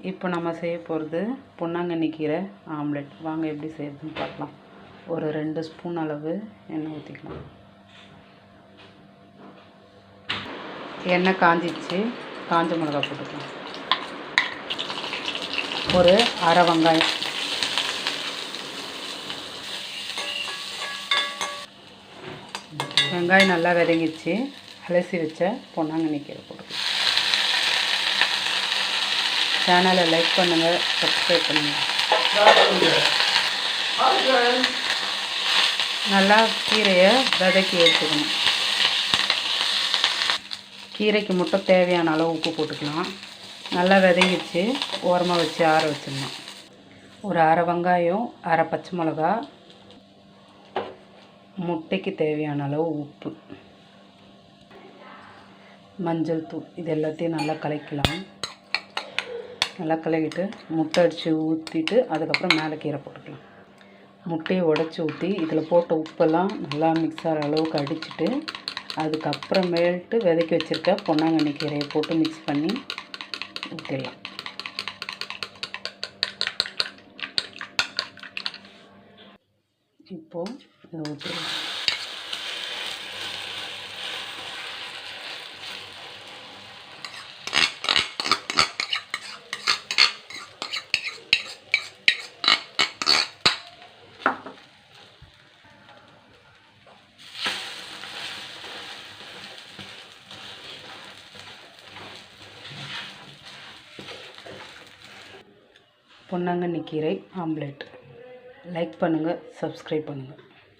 இப்போ நம்ம செய்ய போகிறது பொன்னாங்கண்ணி கீரை ஆம்லெட். வாங்க எப்படி செய்யறதுன்னு பார்க்கலாம். ஒரு 2 ஸ்பூன் அளவு எண்ணெய் ஊற்றிக்கலாம். எண்ணெய் காஞ்சிச்சு, காஞ்ச மிளகாய் போட்டுக்கலாம். ஒரு அரை வெங்காயம், வெங்காயம் நல்லா வதங்கிச்சு. அலசி வச்ச பொன்னாங்கண்ணி கீரை போட்டுக்கலாம். சேனலை லைக் பண்ணுங்கள், சப்ஸ்கிரைப் பண்ணுங்கள். நல்லா கீரையை வதக்கி எடுத்துக்கணும். கீரைக்கு மட்டும் தேவையான அளவு உப்பு போட்டுக்கலாம். நல்லா வதங்கிச்சு, ஓரமாக வச்சு ஆற வச்சிடணும். ஒரு அரை வெங்காயம், அரை பச்சை மிளகா, முட்டைக்கு தேவையான அளவு உப்பு, மஞ்சள் தூள், இது எல்லாத்தையும் நல்லா கலக்கலாம். நல்லா கலக்கிட்டு முட்டை அடித்து ஊற்றிட்டு அதுக்கப்புறம் மேலே கீரை போட்டுக்கலாம். முட்டையை உடச்சி ஊற்றி இதில் போட்ட உப்பெல்லாம் நல்லா மிக்ஸ் ஆகிற அளவுக்கு அடிச்சுட்டு அதுக்கப்புறமேல்ட்டு விதைக்கி வச்சுருக்க பொன்னாங்கண்ணி கீரையை போட்டு மிக்ஸ் பண்ணி ஊற்றிடலாம். இப்போது இதை ஊற்றிடலாம். பொன்னாங்கண்ணி கீரை ஆம்லெட். லைக் பண்ணுங்கள், சப்ஸ்கிரைப் பண்ணுங்கள்.